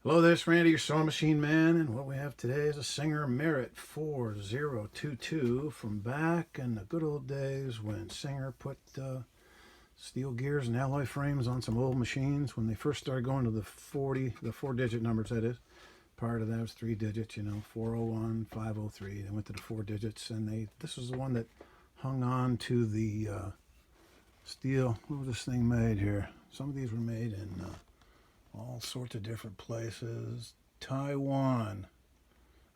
Hello, this is Randy, your sewing machine man, and what we have today is a Singer Merritt 4022 from back in the good old days when Singer put steel gears and alloy frames on some old machines when they first started going to the 4-digit numbers, that is. Prior to that was 3 digits, 401, 503. They went to the 4 digits, and this was the one that hung on to the steel. What was this thing made here? Some of these were made in all sorts of different places. Taiwan.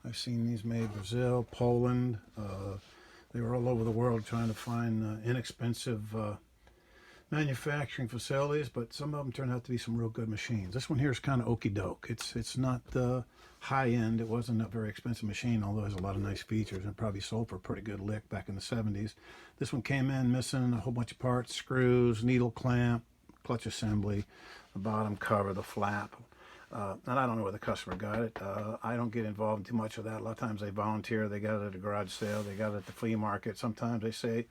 I've seen these made in Brazil, Poland. They were all over the world trying to find inexpensive manufacturing facilities, but some of them turned out to be some real good machines. This one here is kind of okey doke. It's not high end. It wasn't a very expensive machine, although it has a lot of nice features and probably sold for a pretty good lick back in the 70s. This one came in missing a whole bunch of parts, screws, needle clamp, clutch assembly, the bottom cover, the flap. And I don't know where the customer got it. I don't get involved in too much of that. A lot of times they volunteer. They got it at a garage sale. They got it at the flea market. Sometimes they say,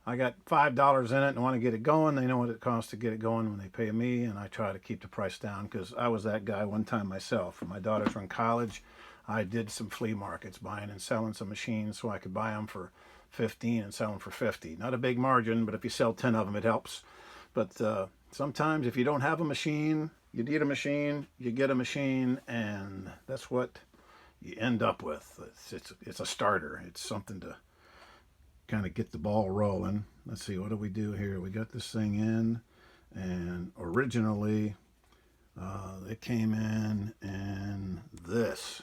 I got $5 in it and want to get it going. They know what it costs to get it going when they pay me, and I try to keep the price down because I was that guy one time myself. When my daughters were in college, I did some flea markets, buying and selling some machines so I could buy them for 15 and sell them for 50. Not a big margin, but if you sell 10 of them, it helps. But sometimes if you don't have a machine, you need a machine, you get a machine, and that's what you end up with. It's a starter. It's something to kind of get the ball rolling. Let's see, what do we do here? We got this thing in, and originally it came in, and this.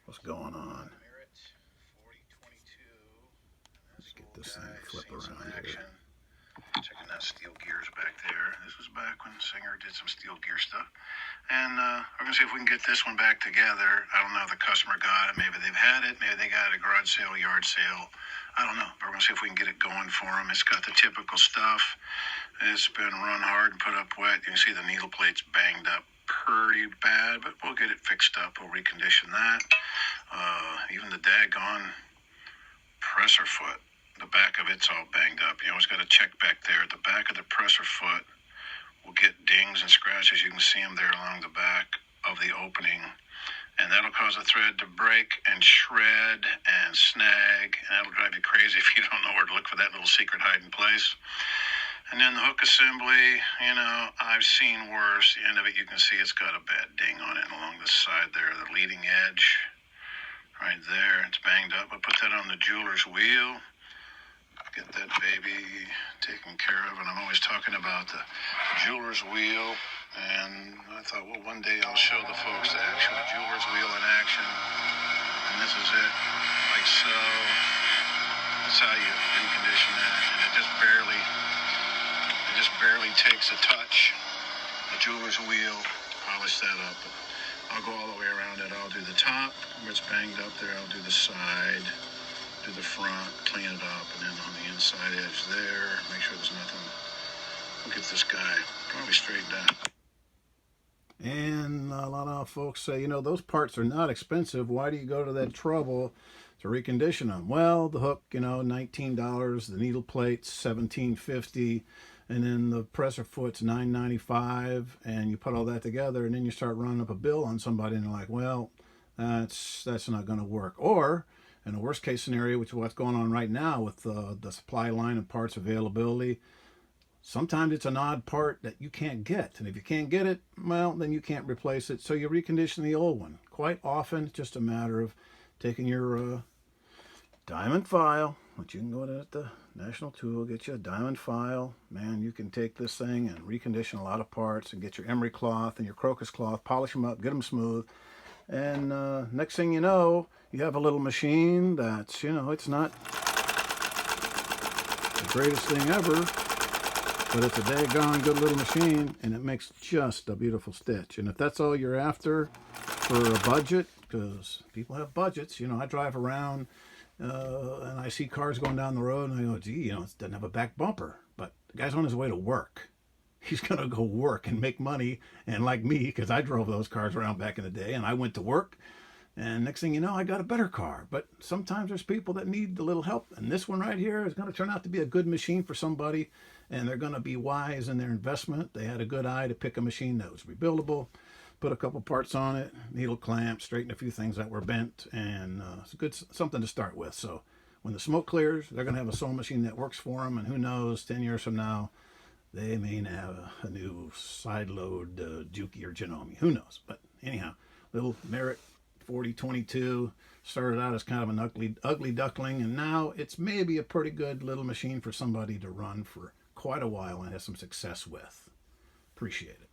What's going on? Let's get this thing to flip around here. Checking out steel gears back there. This was back when Singer did some steel gear stuff. And we're going to see if we can get this one back together. I don't know if the customer got it. Maybe they've had it. Maybe they got it at a garage sale, yard sale. I don't know. But we're going to see if we can get it going for them. It's got the typical stuff. It's been run hard and put up wet. You can see the needle plate's banged up pretty bad, but we'll get it fixed up. We'll recondition that. Even the daggone presser foot, the back of it's all banged up. You always got to check back there. The back of the presser foot will get dings and scratches. You can see them there along the back of the opening. And that'll cause a thread to break and shred and snag. And that'll drive you crazy if you don't know where to look for that little secret hiding place. And then the hook assembly, I've seen worse. The end of it, you can see it's got a bad ding on it along the side there, the leading edge. Right there, it's banged up. I put that on the jeweler's wheel. Get that baby taken care of. And I'm always talking about the jeweler's wheel. And I thought, well, one day I'll show the folks the actual jeweler's wheel in action. And this is it, like so. That's how you recondition that. And it just barely takes a touch. The jeweler's wheel, polish that up. I'll go all the way around it. I'll do the top where it's banged up there. I'll do the side, do the front, clean it up, and then on the inside edge there, make sure there's nothing. We'll get this guy probably straightened out. And a lot of folks say, those parts are not expensive. Why do you go to that trouble to recondition them? Well, the hook, $19, the needle plate's $17.50, and then the presser foot's $9.95, and you put all that together, and then you start running up a bill on somebody, and they're like, well, that's not going to work. Or in the worst case scenario, which is what's going on right now with the supply line and parts availability, sometimes it's an odd part that you can't get. And if you can't get it, well, then you can't replace it. So you recondition the old one. Quite often, it's just a matter of taking your diamond file, which you can go to the National Tool, get you a diamond file. Man, you can take this thing and recondition a lot of parts and get your emery cloth and your crocus cloth, polish them up, get them smooth. And next thing you know, you have a little machine that's, it's not the greatest thing ever, but it's a daggone good little machine, and it makes just a beautiful stitch. And if that's all you're after for a budget, because people have budgets, I drive around and I see cars going down the road, and I go, gee, it doesn't have a back bumper. But the guy's on his way to work. He's going to go work and make money. And like me, because I drove those cars around back in the day, and I went to work, and next thing you know, I got a better car. But sometimes there's people that need a little help. And this one right here is going to turn out to be a good machine for somebody, and they're going to be wise in their investment. They had a good eye to pick a machine that was rebuildable, put a couple parts on it, needle clamp, straighten a few things that were bent, and it's good something to start with. So when the smoke clears, they're going to have a sewing machine that works for them, and who knows, 10 years from now, they may have a new side load Juki or Janome. Who knows? But anyhow, little Merritt 4022 started out as kind of an ugly duckling, and now it's maybe a pretty good little machine for somebody to run for quite a while and have some success with. Appreciate it.